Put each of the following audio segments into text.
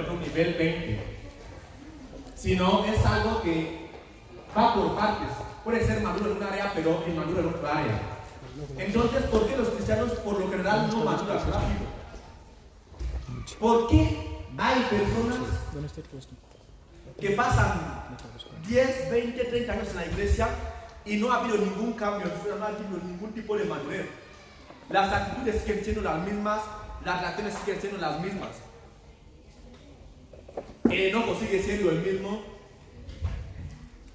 otro nivel 20, sino es algo que va por partes. Puede ser maduro en un área, pero inmaduro en otra área. Entonces, ¿por qué los cristianos por lo general no maduran rápido? ¿Por qué hay personas que pasan 10, 20, 30 años en la iglesia y no ha habido ningún cambio, no ha habido ningún tipo de madurez? Las actitudes siguen siendo las mismas, las reacciones siguen siendo las mismas. El enojo sigue siendo el mismo.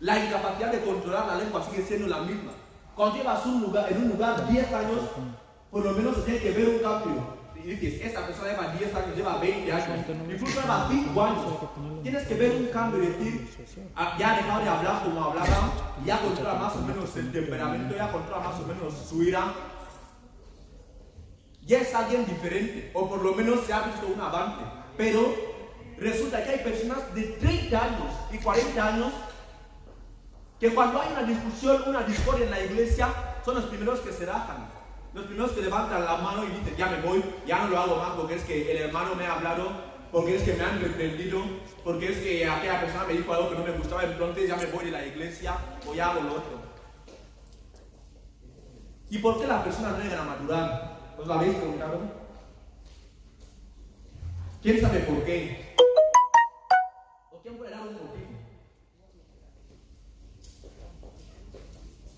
La incapacidad de controlar la lengua sigue siendo la misma. Cuando llevas en un lugar 10 años, por lo menos se tiene que ver un cambio. Y dices, esta persona lleva 10 años, lleva 20 años, incluso lleva 5 años. Tienes que ver un cambio y decir, ya ha dejado de hablar como hablaba, ya controla más o menos el temperamento, ya controla más o menos su ira. Ya es alguien diferente, o por lo menos se ha visto un avance. Pero resulta que hay personas de 30 años y 40 años que cuando hay una discusión, una discordia en la iglesia, son los primeros que se rajan, los primeros que levantan la mano y dicen, ya me voy, ya no lo hago más porque es que el hermano me ha hablado, porque es que me han reprendido, porque es que aquella persona me dijo algo que no me gustaba, entonces ya me voy de la iglesia o ya hago lo otro. ¿Y por qué las personas no llegan a madurar? ¿Os lo habéis preguntado? ¿Quién sabe por qué? ¿O quién puede dar un motivo?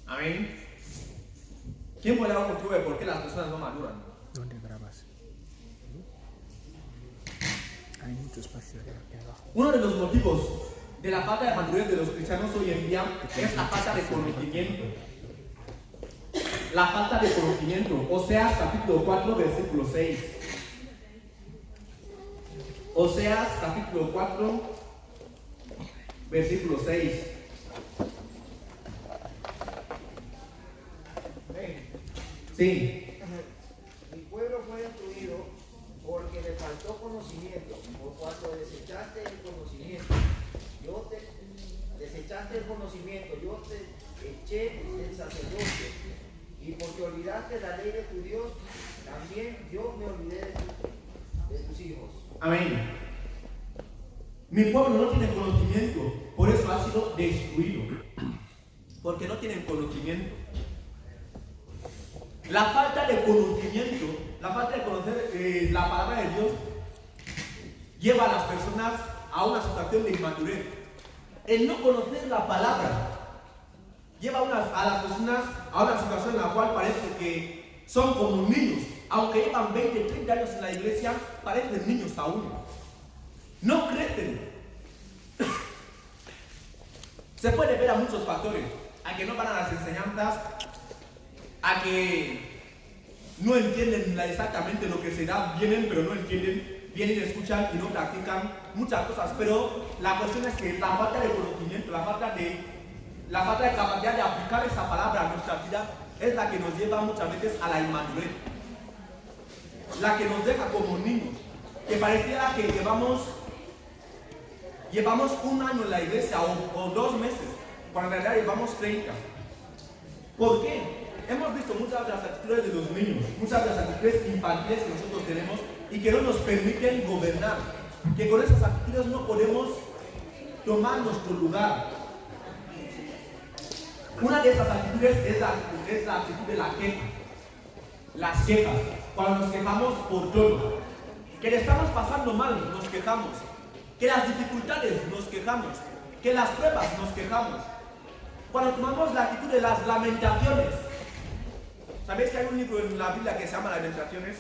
Amén. ¿Quién puede dar un motivo de por qué las personas no maduran? ¿Dónde grabas? Hay mucho espacio aquí abajo. Uno de los motivos de la falta de madurez de los cristianos hoy en día es la falta de conocimiento. La falta de conocimiento. Oseas capítulo 4, versículo 6. Oseas capítulo 4, versículo 6. Sí. Mi pueblo fue destruido porque le faltó conocimiento, por cuanto desechaste el conocimiento. Desechaste el conocimiento, yo te eché el sacerdocio. Y porque olvidaste la ley de tu Dios, también yo me olvidé de tus hijos. Amén. Mi pueblo no tiene conocimiento, por eso ha sido destruido. Porque no tienen conocimiento. La falta de conocimiento, la falta de conocer la palabra de Dios, lleva a las personas a una situación de inmadurez. El no conocer la palabra lleva a las personas a una situación en la cual parece que son como niños. Aunque llevan 20, 30 años en la iglesia, parecen niños aún. No crecen. Se puede ver a muchos factores. A que no van a las enseñanzas, a que no entienden exactamente lo que se da, vienen pero no entienden, vienen, escuchan y no practican muchas cosas. Pero la cuestión es que la falta de conocimiento, la falta de capacidad de aplicar esa palabra a nuestra vida es la que nos lleva muchas veces a la inmadurez, la que nos deja como niños, que pareciera que llevamos un año en la iglesia o 2 meses, cuando en realidad llevamos 30. ¿Por qué? Hemos visto muchas de las actitudes de los niños, muchas de las actitudes infantiles que nosotros tenemos y que no nos permiten gobernar, que con esas actitudes no podemos tomar nuestro lugar. Una de esas actitudes es la actitud de la queja. Las quejas, cuando nos quejamos por todo, que le estamos pasando mal, nos quejamos, que las dificultades nos quejamos, que las pruebas nos quejamos. Cuando tomamos la actitud de las lamentaciones, ¿sabéis que hay un libro en la Biblia que se llama Lamentaciones?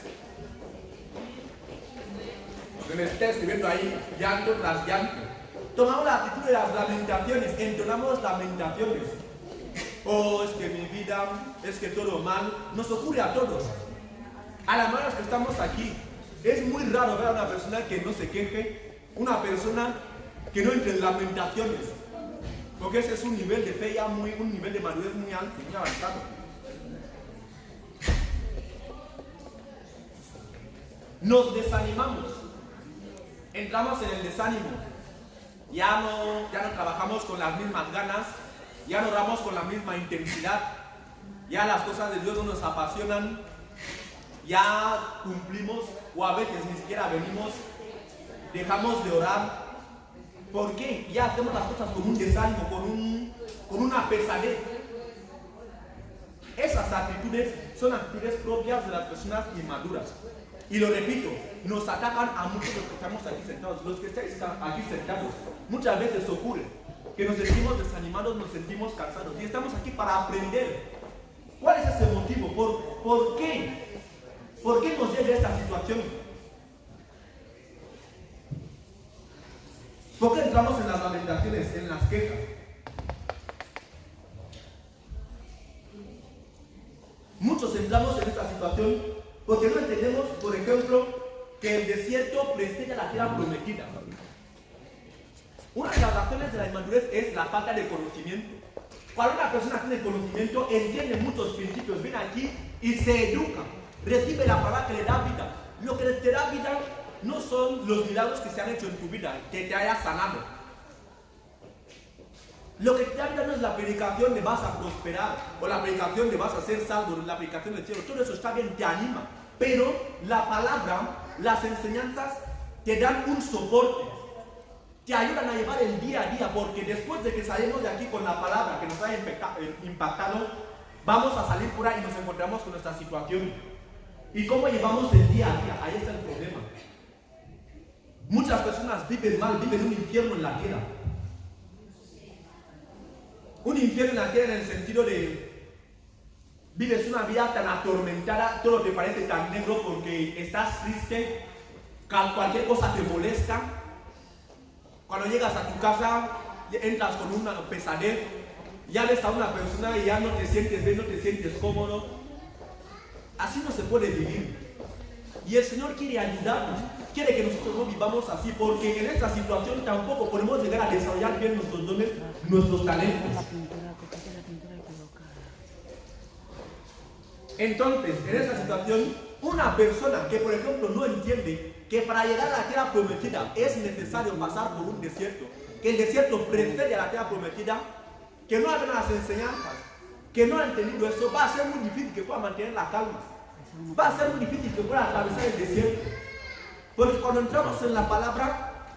Donde está escribiendo ahí llanto tras llanto. Tomamos la actitud de las lamentaciones, entonamos lamentaciones. Oh, es que mi vida, es que todo mal, nos ocurre a todos. A las manos que estamos aquí, es muy raro ver a una persona que no se queje, una persona que no entre en lamentaciones, porque ese es un nivel de fe ya un nivel de madurez muy alto, muy avanzado. Nos desanimamos, entramos en el desánimo, ya no trabajamos con las mismas ganas, ya no oramos con la misma intensidad, ya las cosas de Dios no nos apasionan, ya cumplimos o a veces ni siquiera venimos dejamos de orar. ¿Por qué? Ya hacemos las cosas con un desánimo, con una pesadez. Esas actitudes son actitudes propias de las personas inmaduras. Y lo repito, nos atacan a muchos de los que estamos aquí sentados. Los que estáis aquí sentados, muchas veces ocurre que nos sentimos desanimados, nos sentimos cansados. Y estamos aquí para aprender. ¿Cuál es ese motivo? ¿Por qué? ¿Por qué nos llega esta situación? ¿Por qué entramos en las lamentaciones, en las quejas? Muchos entramos en esta situación porque no entendemos, por ejemplo, que el desierto precede a la tierra prometida. Una de las razones de la inmadurez es la falta de conocimiento. Cuando una persona tiene conocimiento, entiende muchos principios, viene aquí y se educa, recibe la palabra que le da vida. Lo que te da vida no son los milagros que se han hecho en tu vida, que te haya sanado. Lo que te da vida no es la predicación de vas a prosperar, o la predicación de vas a ser salvo, la predicación del cielo. Todo eso está bien, te anima. Pero la palabra, las enseñanzas te dan un soporte, te ayudan a llevar el día a día, porque después de que salimos de aquí con la palabra que nos ha impactado, vamos a salir fuera y nos encontramos con nuestra situación. ¿Y cómo llevamos el día a día? Ahí está el problema. Muchas personas viven mal, viven un infierno en la tierra. Un infierno en la tierra en el sentido de vives una vida tan atormentada, todo te parece tan negro porque estás triste, cualquier cosa te molesta. Cuando llegas a tu casa, entras con una pesadez, ya ves a una persona y ya no te sientes bien, no te sientes cómodo. Así no se puede vivir. Y el Señor quiere ayudarnos, quiere que nosotros no vivamos así, porque en esta situación tampoco podemos llegar a desarrollar bien nuestros dones, nuestros talentos. Entonces, en esta situación, una persona que, por ejemplo, no entiende que para llegar a la tierra prometida es necesario pasar por un desierto, que el desierto precede a la tierra prometida, que no hagan las enseñanzas, que no ha entendido eso, va a ser muy difícil que pueda mantener la calma. Va a ser muy difícil que pueda atravesar el desierto. Porque cuando entramos en la palabra,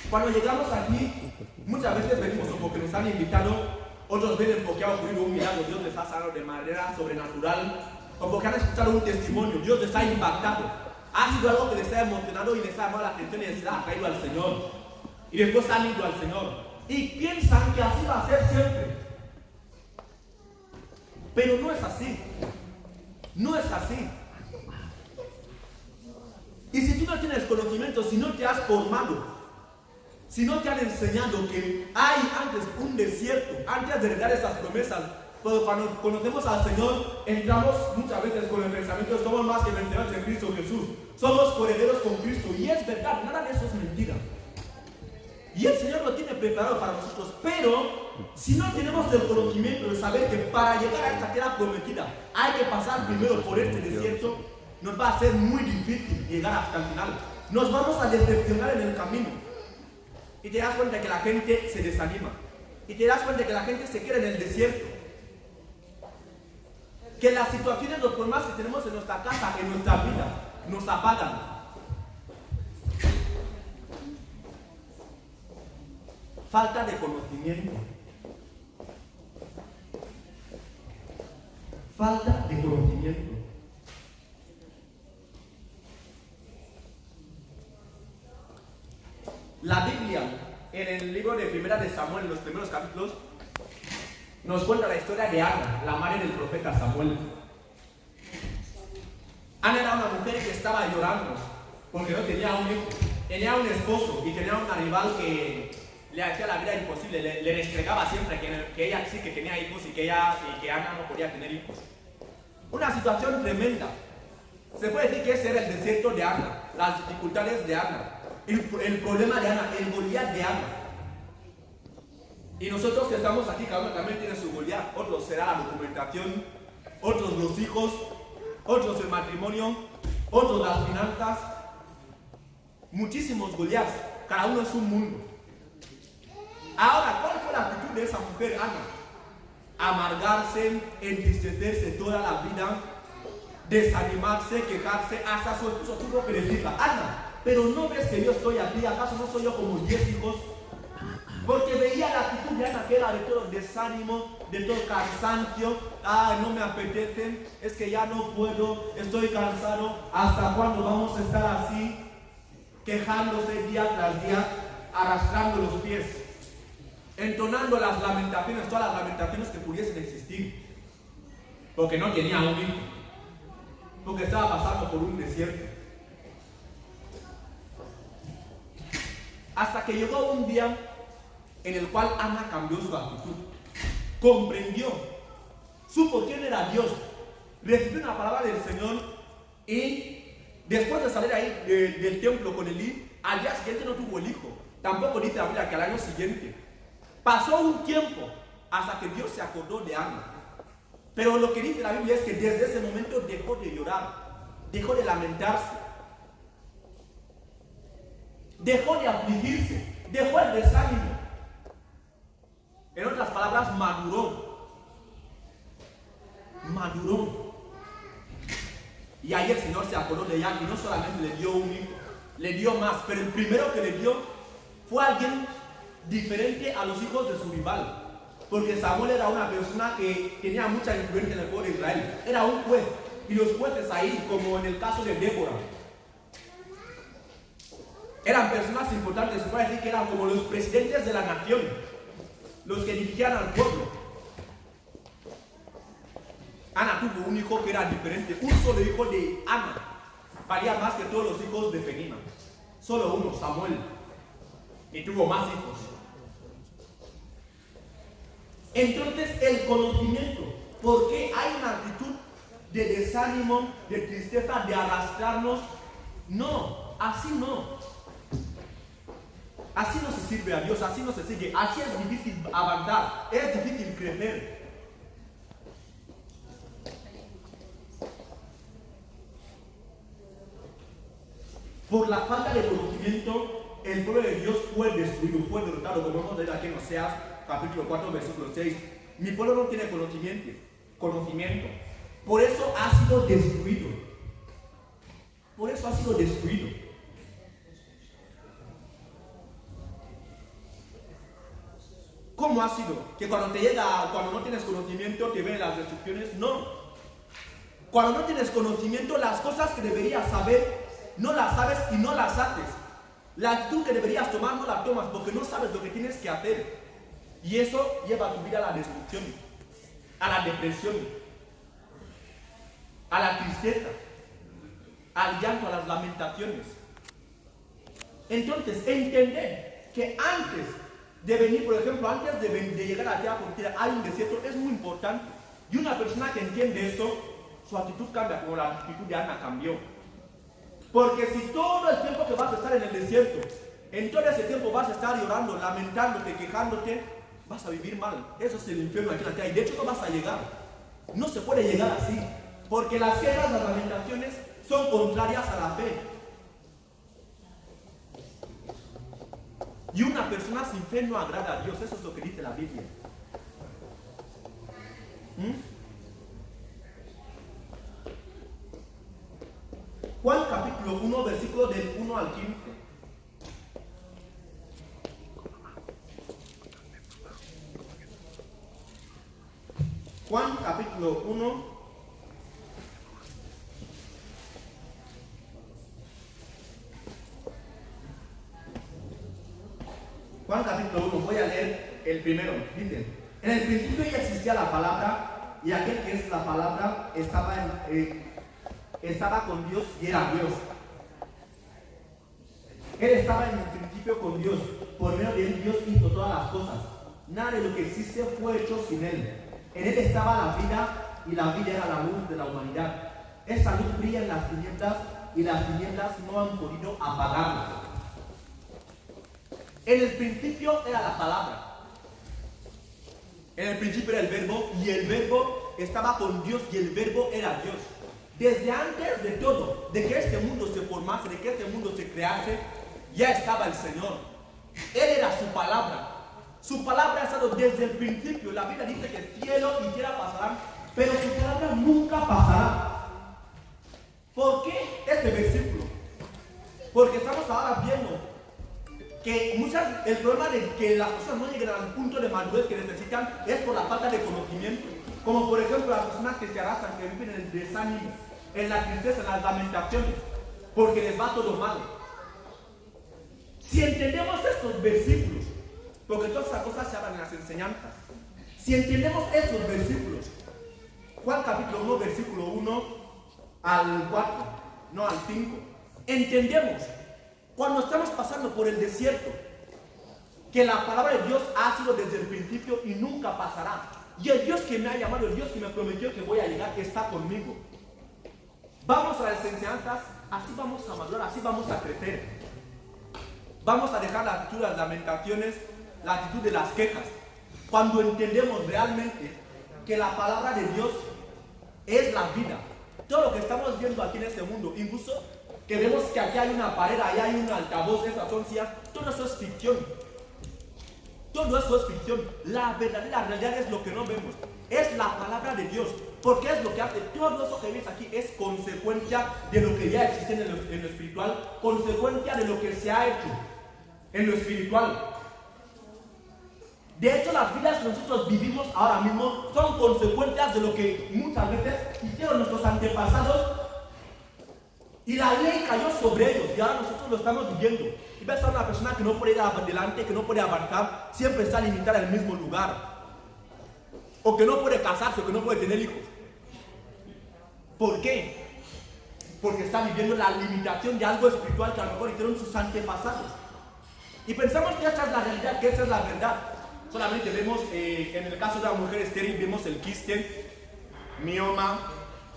cuando llegamos aquí, muchas veces venimos o porque nos han invitado, otros vienen porque ha ocurrido un milagro, Dios les ha sanado de manera sobrenatural, o porque han escuchado un testimonio, Dios les ha impactado. Ha sido algo que les ha emocionado y les ha llamado la atención y les ha traído al Señor. Y después han ido al Señor. Y piensan que así va a ser siempre. Pero no es así. No es así. Y si tú no tienes conocimiento, si no te has formado, si no te han enseñado que hay antes un desierto, antes de dar esas promesas, pero cuando conocemos al Señor, entramos muchas veces con el pensamiento, somos más que vencedores en Cristo Jesús, somos coherederos con Cristo, y es verdad, nada de eso es mentira. Y el Señor lo tiene preparado para nosotros, pero si no tenemos el conocimiento de saber que para llegar a esta tierra prometida hay que pasar primero por este desierto, nos va a ser muy difícil llegar hasta el final. Nos vamos a decepcionar en el camino. Y te das cuenta que la gente se desanima. Y te das cuenta que la gente se queda en el desierto. Que las situaciones, los problemas que tenemos en nuestra casa, en nuestra vida, nos apagan. Falta de conocimiento. Falta de conocimiento. La Biblia, en el libro de Primera de Samuel, en los primeros capítulos, nos cuenta la historia de Ana, la madre del profeta Samuel. Ana era una mujer que estaba llorando porque no tenía un hijo. Tenía un esposo y tenía una rival que le hacía la vida imposible, le restregaba siempre que ella sí que tenía hijos y que Ana no podía tener hijos. Una situación tremenda. Se puede decir que ese era el desierto de Ana, las dificultades de Ana, el problema de Ana, el Goliat de Ana. Y nosotros que estamos aquí, cada uno también tiene su Goliat. Otros será la documentación, otros los hijos, otros el matrimonio, otros las finanzas. Muchísimos Goliats, cada uno es un mundo. Ahora, ¿cuál fue la actitud de esa mujer, Ana? Amargarse, entristecerse toda la vida, desanimarse, quejarse, hasta su esposo tuvo que decirla: Ana, pero no ves que yo estoy aquí, ¿acaso no soy yo como 10 hijos? Porque veía la actitud de Ana, que era de todo desánimo, de todo cansancio. No me apetece, es que ya no puedo, estoy cansado. ¿Hasta cuándo vamos a estar así? Quejándose día tras día, arrastrando los pies, entonando las lamentaciones, todas las lamentaciones que pudiesen existir, porque no tenía un hijo, porque estaba pasando por un desierto. Hasta que llegó un día en el cual Ana cambió su actitud, comprendió, supo quién era Dios, recibió una palabra del Señor y después de salir ahí del templo con Elí, al día siguiente no tuvo el hijo. Tampoco dice la Biblia que al año siguiente. Pasó un tiempo hasta que Dios se acordó de Ana. Pero lo que dice la Biblia es que desde ese momento dejó de llorar, dejó de lamentarse, dejó de afligirse, dejó el desánimo. En otras palabras, maduró. Maduró. Y ahí el Señor se acordó de ella y no solamente le dio un hijo, le dio más, pero el primero que le dio fue alguien diferente a los hijos de su rival. Porque Samuel era una persona que tenía mucha influencia en el pueblo de Israel. Era un juez. Y los jueces ahí, como en el caso de Débora, eran personas importantes. Se puede decir que eran como los presidentes de la nación, los que dirigían al pueblo. Ana tuvo un hijo que era diferente. Un solo hijo de Ana valía más que todos los hijos de Penina. Solo uno, Samuel. Y tuvo más hijos. Entonces el conocimiento, porque hay una actitud de desánimo, de tristeza, de arrastrarnos. No, así no. Así no se sirve a Dios, así no se sigue. Así es difícil avanzar, es difícil crecer. Por la falta de conocimiento, el pueblo de Dios fue destruido, fue derrotado, como hemos leído aquí en Oseas, capítulo 4, versículo 6. Mi pueblo no tiene conocimiento. Por eso ha sido destruido. Por eso ha sido destruido. ¿Cómo ha sido? Que cuando no tienes conocimiento te ven las destrucciones. No. Cuando no tienes conocimiento, las cosas que deberías saber, no las sabes y no las haces. La actitud que deberías tomar no la tomas porque no sabes lo que tienes que hacer. Y eso lleva a tu vida a la destrucción, a la depresión, a la tristeza, al llanto, a las lamentaciones. Entonces, entender que antes de venir, por ejemplo, antes de llegar a la tierra prometida, hay un desierto, es muy importante. Y una persona que entiende eso, su actitud cambia, como la actitud de Ana cambió. Porque si todo el tiempo que vas a estar en el desierto, en todo ese tiempo vas a estar llorando, lamentándote, quejándote, vas a vivir mal. Eso es el infierno aquí en la tierra. Y de hecho no vas a llegar. No se puede llegar así. Porque las quejas, las lamentaciones son contrarias a la fe. Y una persona sin fe no agrada a Dios. Eso es lo que dice la Biblia. Juan capítulo 1, versículo del 1 al 15. Juan capítulo 1, Juan capítulo 1, voy a leer el primero. Dice: en el principio ya existía la palabra, y aquel que es la palabra estaba con Dios y era Dios. Él estaba en el principio con Dios. Por medio de él Dios hizo todas las cosas. Nada de lo que existe fue hecho sin él. En él estaba la vida, y la vida era la luz de la humanidad. Esa luz brilla en las tinieblas, y las tinieblas no han podido apagarla. En el principio era la palabra. En el principio era el verbo, y el verbo estaba con Dios, y el verbo era Dios. Desde antes de todo, de que este mundo se formase, de que este mundo se crease, ya estaba el Señor. Él era su palabra. Su palabra ha estado desde el principio. La Biblia dice que cielo y tierra pasarán, pero su palabra nunca pasará. ¿Por qué este versículo? Porque estamos ahora viendo que el problema de que las personas no lleguen al punto de madurez que necesitan es por la falta de conocimiento. Como por ejemplo las personas que se arrastran, que viven en el desánimo, en la tristeza, en las lamentaciones, porque les va todo mal. Si entendemos estos versículos, porque todas esas cosas se hablan en las enseñanzas, si entendemos estos versículos, Juan capítulo 1, versículo 1 al 4, no al 5, entendemos cuando estamos pasando por el desierto que la palabra de Dios ha sido desde el principio y nunca pasará. Y el Dios que me ha llamado, el Dios que me prometió que voy a llegar, está conmigo. Vamos a las enseñanzas, así vamos a madurar, así vamos a crecer. Vamos a dejar la actitud de las lamentaciones, la actitud de las quejas. Cuando entendemos realmente que la palabra de Dios es la vida. Todo lo que estamos viendo aquí en este mundo, incluso que vemos que aquí hay una pared, ahí hay un altavoz, esas son sillas, todo eso es ficción. Todo eso es ficción. La verdadera realidad es lo que no vemos. Es la palabra de Dios. Porque es lo que hace. Todo eso que ves aquí es consecuencia de lo que ya existe en lo espiritual. Consecuencia de lo que se ha hecho en lo espiritual. De hecho, las vidas que nosotros vivimos ahora mismo son consecuencias de lo que muchas veces hicieron nuestros antepasados. Y la ley cayó sobre ellos. Y ahora nosotros lo estamos viviendo. Y ves a una persona que no puede ir adelante, que no puede avanzar, siempre está limitada en el mismo lugar. O que no puede casarse, o que no puede tener hijos. ¿Por qué? Porque está viviendo la limitación de algo espiritual que a lo mejor hicieron sus antepasados. Y pensamos que esta es la realidad, que esta es la verdad. Solamente vemos, en el caso de la mujer estéril, vemos el quiste, mioma,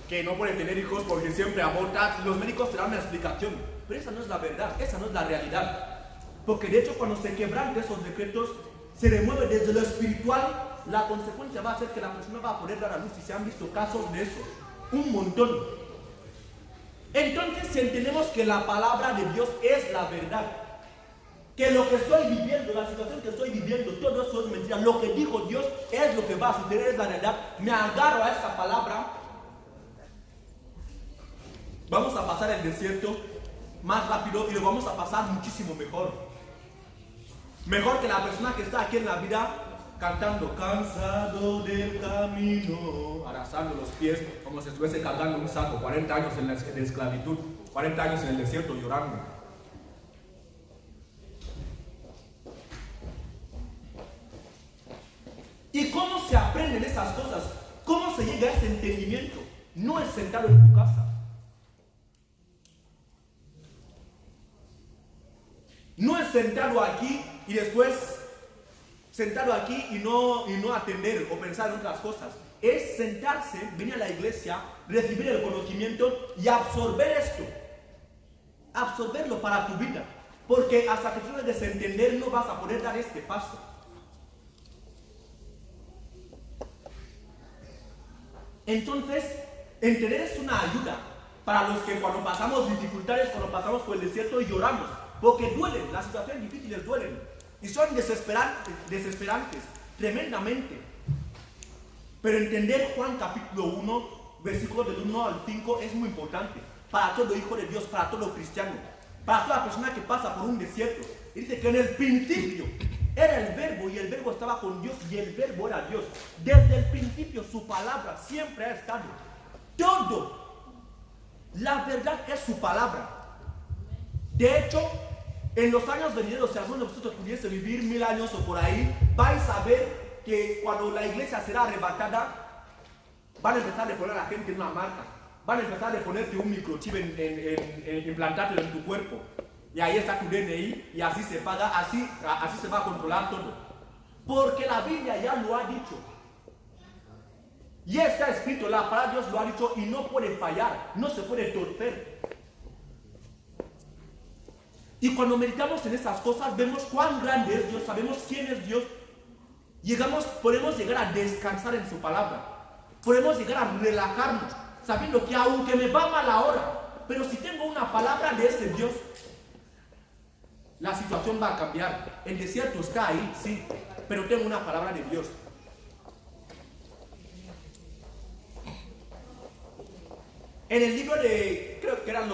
que no puede tener hijos porque siempre aborta. Los médicos te dan una explicación, pero esa no es la verdad, esa no es la realidad. Porque de hecho cuando se quebrantan esos decretos, se remueve desde lo espiritual, la consecuencia va a ser que la persona va a poder dar a luz, y se han visto casos de eso, un montón. Entonces, si entendemos que la palabra de Dios es la verdad, que lo que estoy viviendo, la situación que estoy viviendo, todo eso es mentira, lo que dijo Dios es lo que va a suceder, es la realidad, me agarro a esta palabra, vamos a pasar el desierto más rápido y lo vamos a pasar muchísimo mejor. Mejor que la persona que está aquí en la vida cantando cansado del camino, arrasando los pies como si estuviese cargando un saco, 40 años en la esclavitud, 40 años en el desierto llorando. ¿Y cómo se aprenden esas cosas? ¿Cómo se llega a ese entendimiento? No es sentado en tu casa. No es sentado aquí y después sentado aquí y no atender o pensar en otras cosas. Es sentarse, venir a la iglesia, recibir el conocimiento y absorber esto. Absorberlo para tu vida. Porque hasta que tú no desentender no vas a poder dar este paso. Entonces, entender es una ayuda para los que cuando pasamos dificultades, cuando pasamos por el desierto y lloramos. Porque duelen, las situaciones difíciles duelen. Y son desesperantes, tremendamente. Pero entender Juan capítulo 1, versículos del 1 al 5 es muy importante. Para todo hijo de Dios, para todo cristiano. Para toda persona que pasa por un desierto. Y dice que en el principio era el verbo y el verbo estaba con Dios y el verbo era Dios. Desde el principio su palabra siempre ha estado. Todo. La verdad es su palabra. De hecho, en los años venideros, si alguno de vosotros pudiese vivir 1000 años o por ahí, vais a ver que cuando la iglesia será arrebatada, van a empezar a poner a la gente en una marca. Van a empezar a ponerte un microchip, implantártelo en tu cuerpo. Y ahí está tu DNI y así se paga, así se va a controlar todo. Porque la Biblia ya lo ha dicho. Ya está escrito, la palabra de Dios lo ha dicho y no puede fallar, no se puede torcer. Y cuando meditamos en estas cosas, vemos cuán grande es Dios, sabemos quién es Dios. Podemos llegar a descansar en su palabra. Podemos llegar a relajarnos, sabiendo que aunque me va mal ahora, pero si tengo una palabra de ese Dios, la situación va a cambiar. El desierto está ahí, sí, pero tengo una palabra de Dios. En el libro de, creo que eran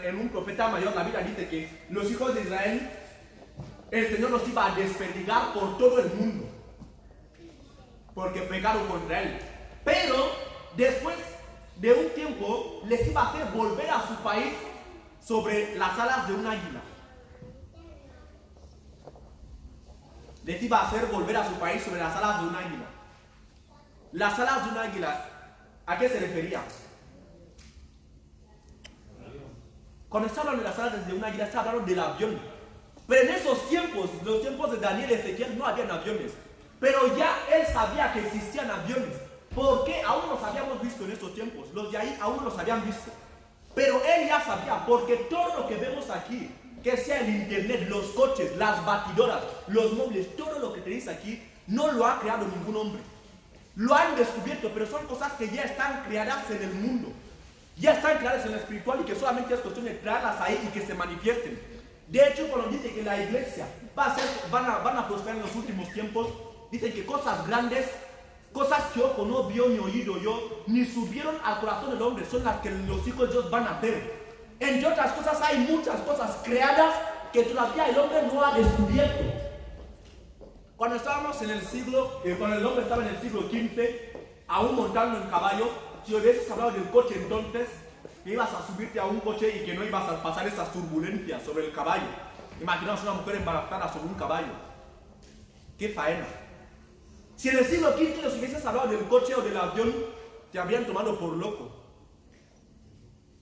en un profeta mayor, la Biblia dice que los hijos de Israel, el Señor los iba a desperdigar por todo el mundo, porque pecaron contra Él. Pero después de un tiempo, les iba a hacer volver a su país sobre las alas de un águila. Les iba a hacer volver a su país sobre las alas de un águila. Las alas de un águila, ¿a qué se refería? Cuando se habla de las alas de un águila, se hablaron del avión. Pero en esos tiempos, los tiempos de Daniel y Ezequiel, no habían aviones. Pero ya él sabía que existían aviones. Porque aún los habíamos visto en esos tiempos. Los de ahí aún los habían visto. Pero él ya sabía, porque todo lo que vemos aquí, que sea el internet, los coches, las batidoras, los móviles, todo lo que tenéis aquí, no lo ha creado ningún hombre. Lo han descubierto, pero son cosas que ya están creadas en el mundo. Ya están creadas en lo espiritual y que solamente es cuestión de traerlas ahí y que se manifiesten. De hecho, cuando dice que la iglesia van a prosperar en los últimos tiempos, dicen que cosas grandes, cosas que ojo no vio ni oído yo, ni subieron al corazón del hombre, son las que los hijos de Dios van a hacer. Entre otras cosas, hay muchas cosas creadas que todavía el hombre no ha descubierto. Cuando estábamos en el siglo, cuando el hombre estaba en el siglo XV, aún montando en caballo, si hubieses hablado del coche entonces, que ibas a subirte a un coche y que no ibas a pasar esas turbulencias sobre el caballo. Imaginaos una mujer embarazada sobre un caballo. ¡Qué faena! Si en el siglo XV les hubieses hablado del coche o del avión, te habrían tomado por loco.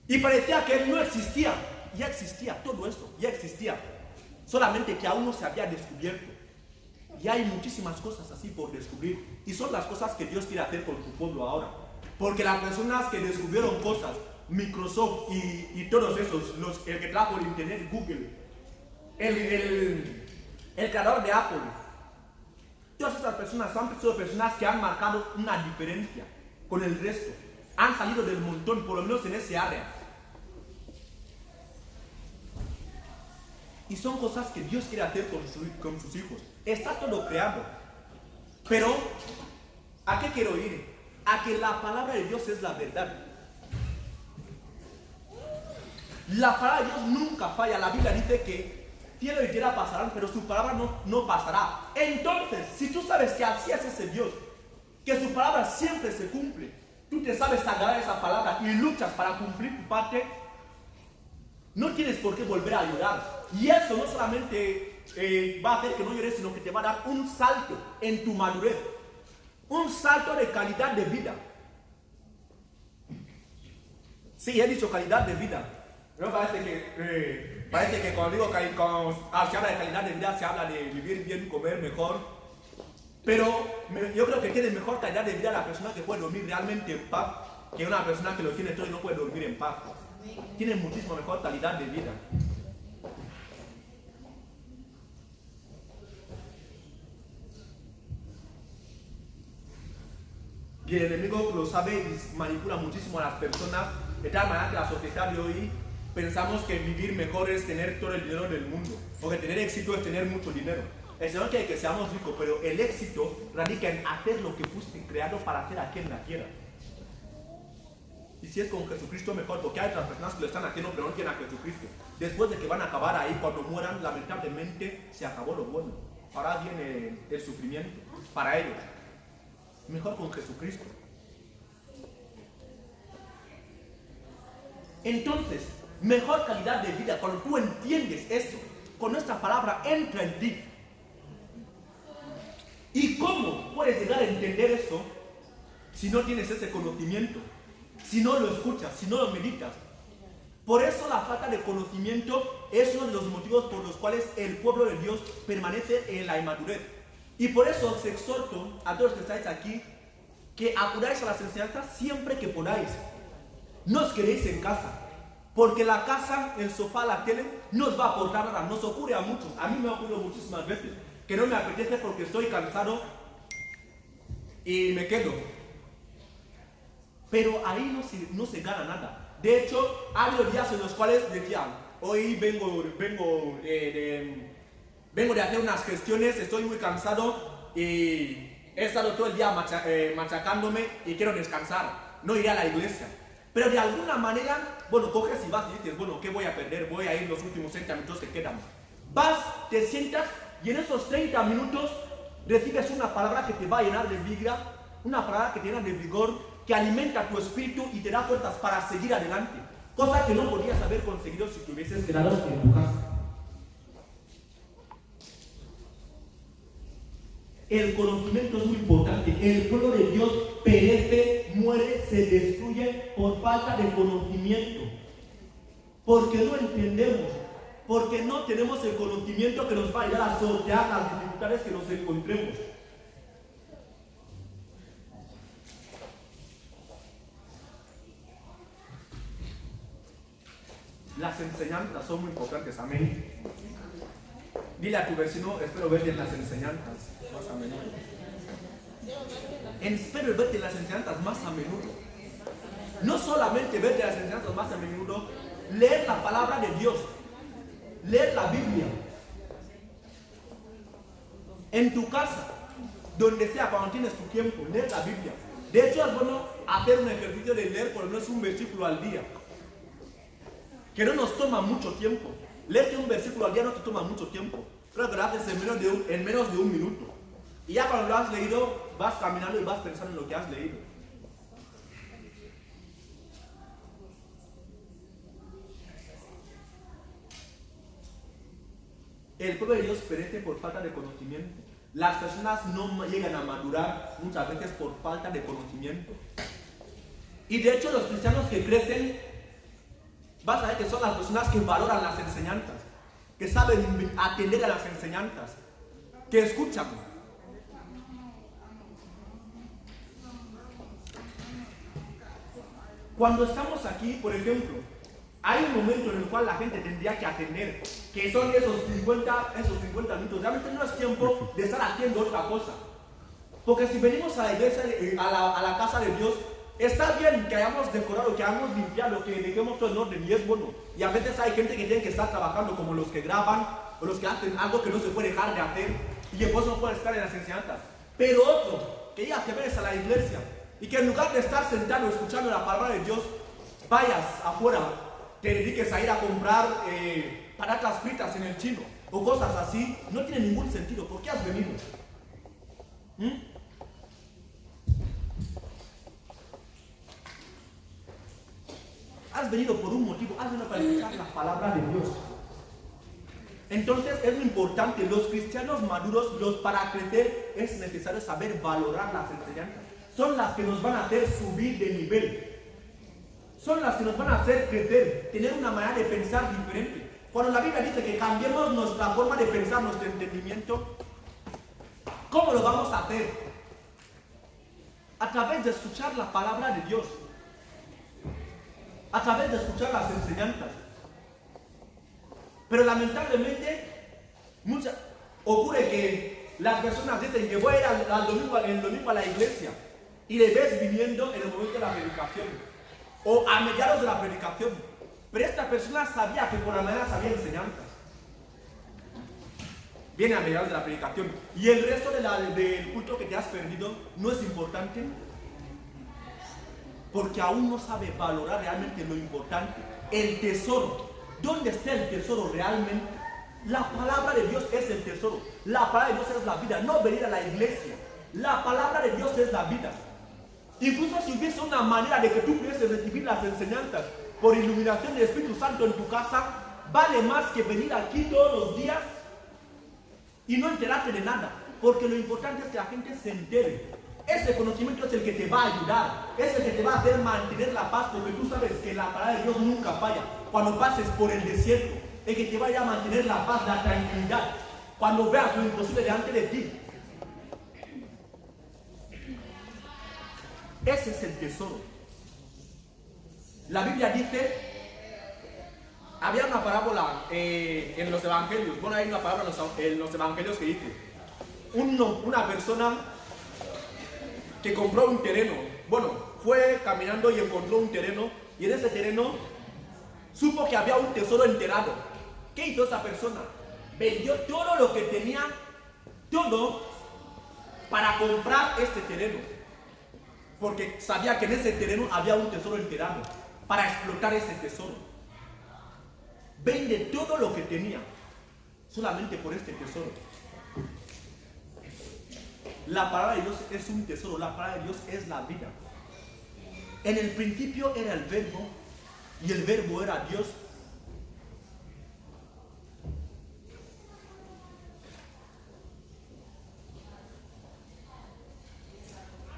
Y parecía que él no existía. Ya existía, todo esto, ya existía. Solamente que aún no se había descubierto. Y hay muchísimas cosas así por descubrir. Y son las cosas que Dios quiere hacer con su pueblo ahora. Porque las personas que descubrieron cosas, Microsoft y todos esos, el que trajo el internet, Google, el creador de Apple, todas esas personas han sido personas que han marcado una diferencia con el resto. Han salido del montón, por lo menos en ese área. Y son cosas que Dios quiere hacer con sus hijos. Está todo creado. Pero, ¿a qué quiero ir? A que la palabra de Dios es la verdad. La palabra de Dios nunca falla. La Biblia dice que cielo y tierra pasarán, pero su palabra no pasará. Entonces, si tú sabes que así es ese Dios, que su palabra siempre se cumple, tú te sabes agarrar a esa palabra y luchas para cumplir tu parte, no tienes por qué volver a llorar. Y eso no solamente va a hacer que no llores, sino que te va a dar un salto en tu madurez. Un salto de calidad de vida. Sí, he dicho calidad de vida. No parece que cuando digo se habla de calidad de vida, se habla de vivir bien, comer mejor. Pero yo creo que tiene mejor calidad de vida la persona que puede dormir realmente en paz que una persona que lo tiene todo y no puede dormir en paz. Tiene muchísimo mejor calidad de vida. Y el enemigo lo sabe y manipula muchísimo a las personas, de tal manera que la sociedad de hoy pensamos que vivir mejor es tener todo el dinero del mundo, o que tener éxito es tener mucho dinero. El Señor quiere que seamos ricos, pero el éxito radica en hacer lo que fuiste creado para hacer aquí en la tierra. Y si es con Jesucristo, mejor, porque hay otras personas que lo están haciendo pero no tienen a Jesucristo. Después de que van a acabar ahí, cuando mueran, lamentablemente se acabó lo bueno. Ahora viene el sufrimiento para ellos. Mejor con Jesucristo. Entonces, mejor calidad de vida, cuando tú entiendes eso, cuando esta palabra entra en ti. ¿Y cómo puedes llegar a entender eso si no tienes ese conocimiento? Si no lo escuchas, si no lo meditas. Por eso la falta de conocimiento es uno de los motivos por los cuales el pueblo de Dios permanece en la inmadurez. Y por eso os exhorto a todos los que estáis aquí que acudáis a las enseñanzas siempre que podáis. No os quedéis en casa, porque la casa, el sofá, la tele no os va a aportar nada. Nos ocurre a muchos, a mí me ha ocurrido muchísimas veces que no me apetece porque estoy cansado y me quedo. Pero ahí no se gana nada. De hecho, ha habido días en los cuales decían, hoy vengo de hacer unas gestiones, estoy muy cansado y he estado todo el día machacándome y quiero descansar, no iré a la iglesia. Pero de alguna manera, bueno, coges y vas y dices, bueno, ¿qué voy a perder? Voy a ir los últimos 30 minutos que quedan. Vas, te sientas y en esos 30 minutos recibes una palabra que te va a llenar de vida, una palabra que te llena de vigor, que alimenta tu espíritu y te da fuerzas para seguir adelante. Cosa que no podrías haber conseguido si te hubieses quedado en tu casa. El conocimiento es muy importante. El pueblo de Dios perece, muere, se destruye por falta de conocimiento. Porque no entendemos, porque no tenemos el conocimiento que nos va a ayudar a sortear las dificultades que nos encontremos. Las enseñanzas son muy importantes, amén. Dile a tu vecino, espero verte en las enseñanzas más a menudo. Espero verte en las enseñanzas más a menudo. No solamente verte en las enseñanzas más a menudo, leer la palabra de Dios, leer la Biblia. En tu casa, donde sea, cuando tienes tu tiempo, leer la Biblia. De hecho, es bueno hacer un ejercicio de leer por lo menos un versículo al día. Que no nos toma mucho tiempo. Leerte un versículo al día no te toma mucho tiempo. Creo que lo haces en menos de un minuto. Y ya cuando lo has leído, vas caminando y vas pensando en lo que has leído. El pueblo de Dios perece por falta de conocimiento. Las personas no llegan a madurar muchas veces por falta de conocimiento. Y de hecho los cristianos que crecen, vas a ver que son las personas que valoran las enseñanzas, que saben atender a las enseñanzas, que escuchan. Cuando estamos aquí, por ejemplo, hay un momento en el cual la gente tendría que atender, que son esos 50 minutos. Realmente no es tiempo de estar haciendo otra cosa. Porque si venimos a la iglesia, a la casa de Dios, está bien que hayamos decorado, que hayamos limpiado, que dejemos todo en orden y es bueno. Y a veces hay gente que tiene que estar trabajando, como los que graban o los que hacen algo que no se puede dejar de hacer y que pues no pueden estar en las enseñanzas. Pero otro, que ya te ves a la iglesia y que en lugar de estar sentado escuchando la palabra de Dios, vayas afuera, te dediques a ir a comprar patatas fritas en el chino o cosas así, no tiene ningún sentido. ¿Por qué has venido? Has venido por un motivo, has venido para escuchar la palabra de Dios. Entonces es muy importante, los cristianos maduros, para crecer es necesario saber valorar las enseñanzas. Son las que nos van a hacer subir de nivel. Son las que nos van a hacer crecer, tener una manera de pensar diferente. Cuando la Biblia dice que cambiemos nuestra forma de pensar, nuestro entendimiento, ¿cómo lo vamos a hacer? A través de escuchar la palabra de Dios. A través de escuchar las enseñanzas. Pero lamentablemente ocurre que las personas dicen que voy a ir el domingo a la iglesia y le ves viniendo en el momento de la predicación o a mediados de la predicación. Pero esta persona sabía que por la mañana sabía enseñanzas. Viene a mediados de la predicación y el resto del culto que te has perdido no es importante. Porque aún no sabe valorar realmente lo importante, el tesoro. ¿Dónde está el tesoro realmente? La palabra de Dios es el tesoro. La palabra de Dios es la vida, no venir a la iglesia. La palabra de Dios es la vida. Incluso si hubiese una manera de que tú pudieses recibir las enseñanzas por iluminación del Espíritu Santo en tu casa, vale más que venir aquí todos los días y no enterarte de nada. Porque lo importante es que la gente se entere. Ese conocimiento es el que te va a ayudar, es el que te va a hacer mantener la paz, porque tú sabes que la palabra de Dios nunca falla. Cuando pases por el desierto, el que te vaya a mantener la paz, la tranquilidad, cuando veas lo imposible delante de ti. Ese es el tesoro. La Biblia dice, había una parábola en los evangelios, bueno, hay una parábola en los evangelios que dice, una persona que compró un terreno, bueno, fue caminando y encontró un terreno, y en ese terreno supo que había un tesoro enterrado. ¿Qué hizo esa persona? Vendió todo lo que tenía, todo, para comprar este terreno, porque sabía que en ese terreno había un tesoro enterrado. para explotar ese tesoro. Vende todo lo que tenía solamente por este tesoro. La palabra de Dios es un tesoro, la palabra de Dios es la vida. En el principio era el verbo y el verbo era Dios.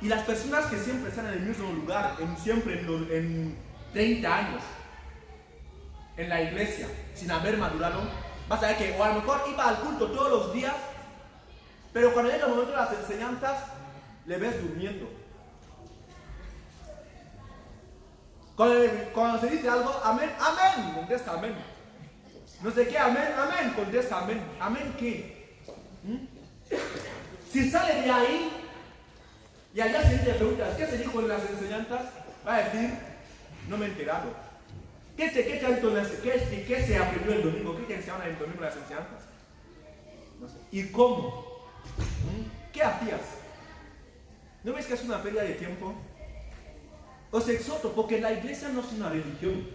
Y las personas que siempre están en el mismo lugar, siempre en 30 años, en la iglesia, sin haber madurado, vas a ver que o a lo mejor iba al culto todos los días, pero cuando llega el momento de las enseñanzas, le ves durmiendo. Cuando se dice algo, amén, amén, contesta amén. No sé qué, amén, amén, contesta amén. ¿Amén qué? Si sale de ahí y al día siguiente le preguntas, ¿qué se dijo en las enseñanzas? Va a decir, no me he enterado. ¿Qué se aprendió el domingo? ¿Qué te enseñaron el domingo en las enseñanzas? No sé. ¿Y cómo? ¿Qué hacías? ¿No ves que es una pérdida de tiempo? Os exhorto, porque la iglesia no es una religión.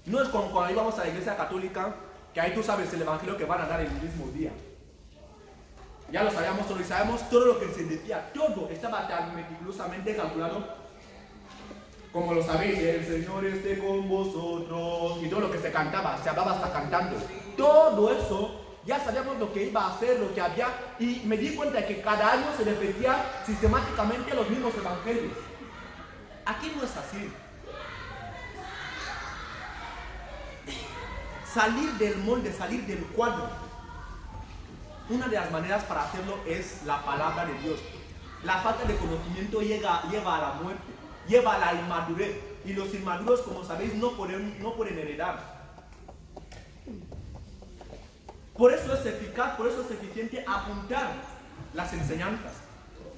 No es como cuando íbamos a la iglesia católica, que ahí tú sabes el evangelio que van a dar el mismo día. Ya lo sabíamos todo y sabemos todo lo que se decía. Todo estaba tan meticulosamente calculado. Como lo sabéis, el Señor esté con vosotros. Y todo lo que se cantaba, se hablaba hasta cantando. Todo eso, ya sabíamos lo que iba a hacer, lo que había. Y me di cuenta de que cada año se repetía sistemáticamente los mismos evangelios. Aquí no es así. Salir del molde, salir del cuadro. Una de las maneras para hacerlo es la palabra de Dios. La falta de conocimiento lleva a la muerte, lleva a la inmadurez. Y los inmaduros, como sabéis, no pueden heredar. Por eso es eficaz, por eso es eficiente apuntar las enseñanzas.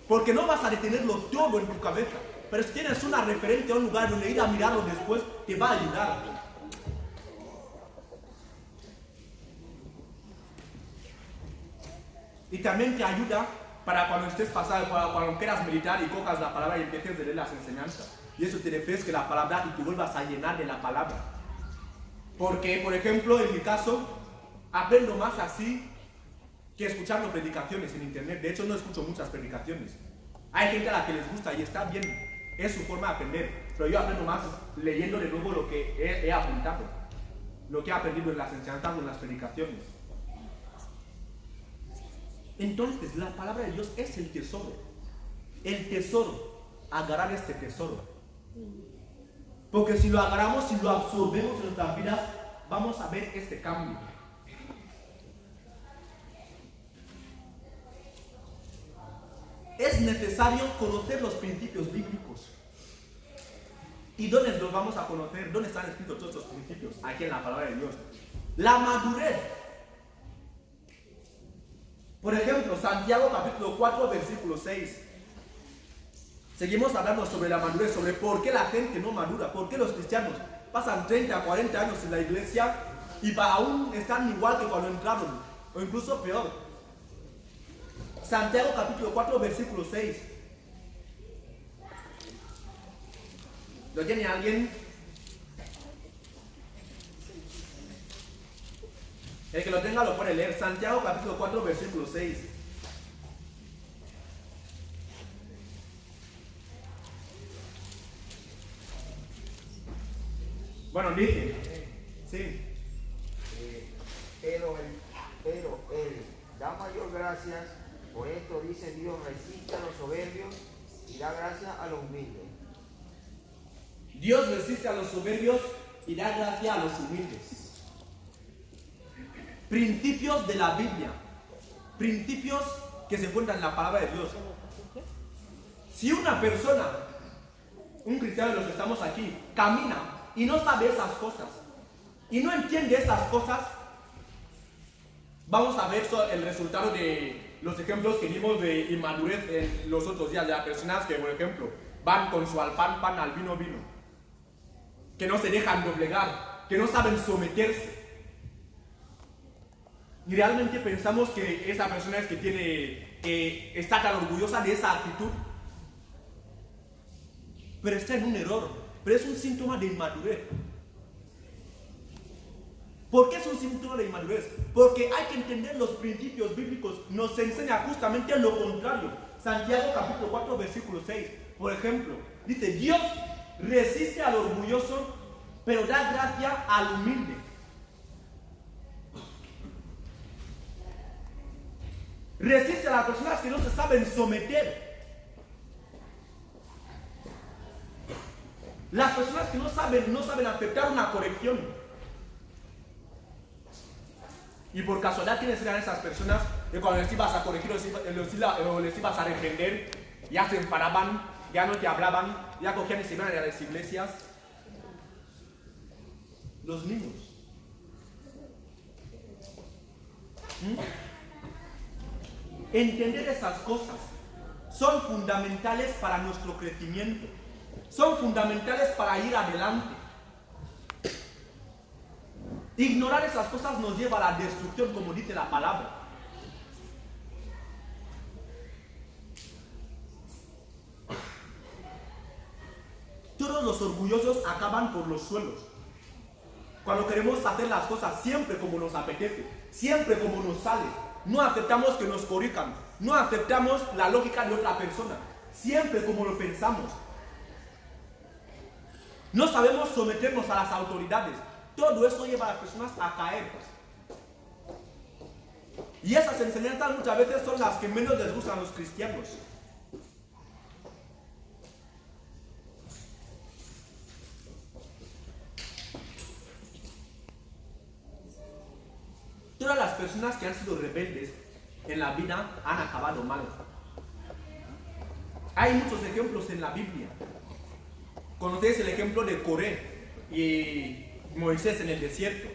Porque no vas a detenerlo todo en tu cabeza. Pero si tienes una referente a un lugar donde ir a mirarlo después, te va a ayudar. Y también te ayuda para cuando estés pasando, para cuando quieras meditar y cojas la palabra y empieces a leer las enseñanzas. Y eso te refresque la palabra y te vuelvas a llenar de la palabra. Porque, por ejemplo, en mi caso, aprendo más así que escuchando predicaciones en internet. De hecho, no escucho muchas predicaciones. Hay gente a la que les gusta y está bien. Es su forma de aprender. Pero yo aprendo más leyendo de nuevo lo que he apuntado. Lo que he aprendido en las enseñanzas o en las predicaciones. Entonces, la palabra de Dios es el tesoro. El tesoro. Agarrar este tesoro. Porque si lo agarramos, si lo absorbemos en nuestras vidas, vamos a ver este cambio. Es necesario conocer los principios bíblicos. ¿Y dónde los vamos a conocer? ¿Dónde están escritos todos estos principios? Aquí en la palabra de Dios. La madurez. Por ejemplo, Santiago capítulo 4, versículo 6. Seguimos hablando sobre la madurez, sobre por qué la gente no madura, por qué los cristianos pasan 30, 40 años en la iglesia y aún están igual que cuando entraron, o incluso peor. Santiago capítulo 4, versículo 6. ¿Lo tiene alguien? El que lo tenga lo puede leer. Santiago capítulo 4, versículo 6. Bueno, dice. Sí. Pero él da mayor gracias. Por esto dice Dios, resiste a los soberbios y da gracia a los humildes. Dios resiste a los soberbios y da gracia a los humildes. Principios de la Biblia. Principios que se encuentran en la palabra de Dios. Si una persona, un cristiano de los que estamos aquí, camina y no sabe esas cosas, y no entiende esas cosas, vamos a ver el resultado de los ejemplos que vimos de inmadurez en los otros días, de las personas que, por ejemplo, van con su pan al vino, que no se dejan doblegar, que no saben someterse. Y realmente pensamos que esa persona es que está tan orgullosa de esa actitud. Pero está en un error. pero es un síntoma de inmadurez. ¿Por qué es un síntoma de inmadurez? Porque hay que entender los principios bíblicos. Nos enseña justamente lo contrario. Santiago capítulo 4 versículo 6, por ejemplo, dice: Dios resiste al orgulloso, pero da gracia al humilde. Resiste a las personas que no se saben someter. Las personas que no saben aceptar una corrección. Y por casualidad, ¿quiénes eran esas personas que cuando les ibas a corregir o les ibas a reprender, ya se enfadaban, ya no te hablaban, ya cogían y se iban a las iglesias? Los niños. Entender esas cosas son fundamentales para nuestro crecimiento. Son fundamentales para ir adelante. Ignorar esas cosas nos lleva a la destrucción, como dice la palabra. Todos los orgullosos acaban por los suelos. Cuando queremos hacer las cosas siempre como nos apetece, siempre como nos sale, no aceptamos que nos corrijan, no aceptamos la lógica de otra persona, siempre como lo pensamos. No sabemos someternos a las autoridades. Todo eso lleva a las personas a caer. Y esas enseñanzas muchas veces son las que menos les gustan a los cristianos. Todas las personas que han sido rebeldes en la vida han acabado mal. Hay muchos ejemplos en la Biblia. Conocéis el ejemplo de Coré y Moisés en el desierto.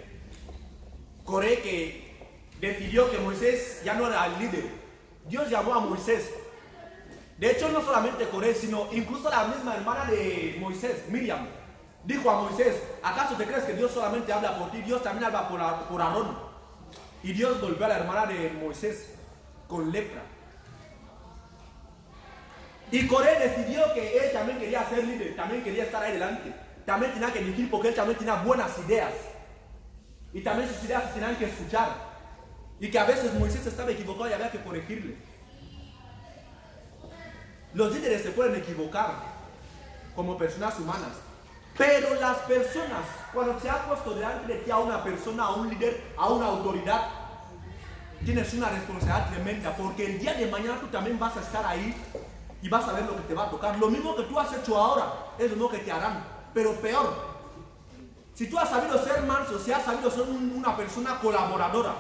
Coré, que decidió que Moisés ya no era el líder. Dios llamó a Moisés. De hecho, no solamente Coré, sino incluso la misma hermana de Moisés, Miriam, dijo a Moisés: ¿acaso te crees que Dios solamente habla por ti? Dios también habla por Aarón. Y Dios volvió a la hermana de Moisés con lepra. Y Coré decidió que él también quería ser líder, también quería estar ahí delante. También tenía que dirigir porque él también tenía buenas ideas. Y también sus ideas se tenían que escuchar. Y que a veces Moisés estaba equivocado y había que corregirle. Los líderes se pueden equivocar como personas humanas. Pero las personas, cuando se ha puesto delante de ti a una persona, a un líder, a una autoridad, tienes una responsabilidad tremenda, porque el día de mañana tú también vas a estar ahí y vas a ver lo que te va a tocar. Lo mismo que tú has hecho ahora es lo mismo que te harán, pero peor. Si tú has sabido ser manso, si has sabido ser una persona colaboradora,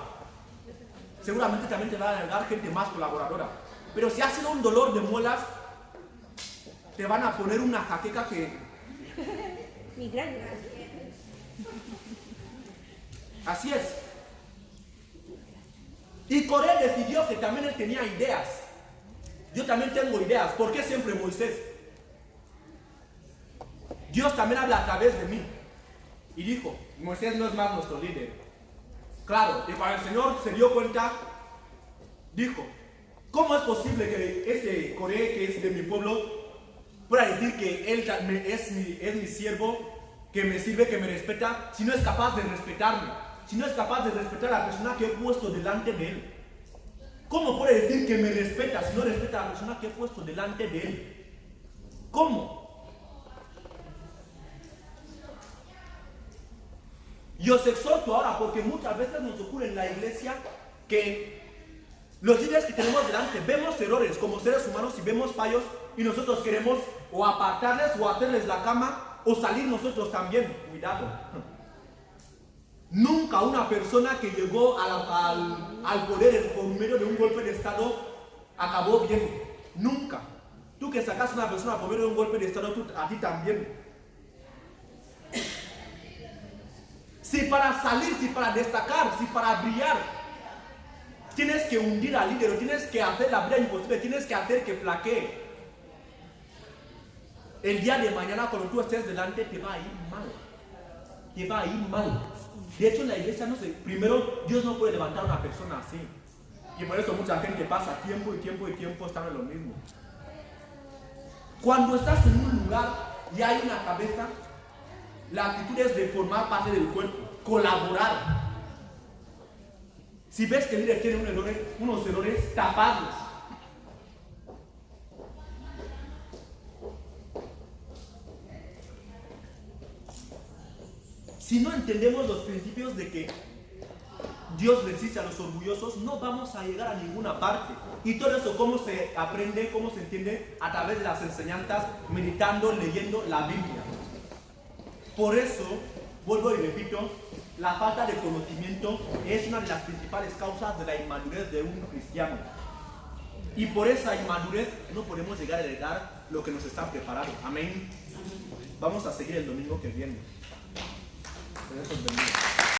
seguramente también te va a llegar gente más colaboradora. Pero si has sido un dolor de muelas, te van a poner una jaqueca que... Así es. Y Coré decidió que también él tenía ideas. Yo también tengo ideas. ¿Por qué siempre Moisés? Dios también habla a través de mí. Y dijo: Moisés no es más nuestro líder. Claro, y cuando el Señor se dio cuenta, dijo: ¿cómo es posible que este Coré, que es de mi pueblo, pueda decir que él es mi siervo, que me sirve, que me respeta, si no es capaz de respetarme, si no es capaz de respetar a la persona que he puesto delante de él? ¿Cómo puede decir que me respeta si no respeta a la persona que he puesto delante de él? ¿Cómo? Y os exhorto ahora, porque muchas veces nos ocurre en la iglesia que los líderes que tenemos delante vemos errores como seres humanos y vemos fallos, y nosotros queremos o apartarles o hacerles la cama o salir nosotros también. Cuidado. Nunca una persona que llegó al poder por medio de un golpe de estado acabó bien. Nunca. Tú que sacas a una persona por medio de un golpe de estado, a ti también. Si para salir, si para destacar, si para brillar, tienes que hundir al líder, o tienes que hacer la vida imposible, tienes que hacer que flaquee, el día de mañana cuando tú estés delante te va a ir mal. Te va a ir mal. De hecho, en la iglesia, no sé, primero Dios no puede levantar a una persona así. Y por eso mucha gente pasa tiempo y tiempo y tiempo estando en lo mismo. Cuando estás en un lugar y hay una cabeza, La actitud es de formar parte del cuerpo, colaborar. Si ves que el líder tiene unos errores, taparlos. Si no entendemos los principios de que Dios resiste a los orgullosos, no vamos a llegar a ninguna parte. Y todo eso, ¿cómo se aprende, cómo se entiende? A través de las enseñanzas, meditando, leyendo la Biblia. Por eso, vuelvo y repito, la falta de conocimiento es una de las principales causas de la inmadurez de un cristiano. Y por esa inmadurez no podemos llegar a heredar lo que nos está preparado. Amén. Vamos a seguir el domingo que viene. Gracias,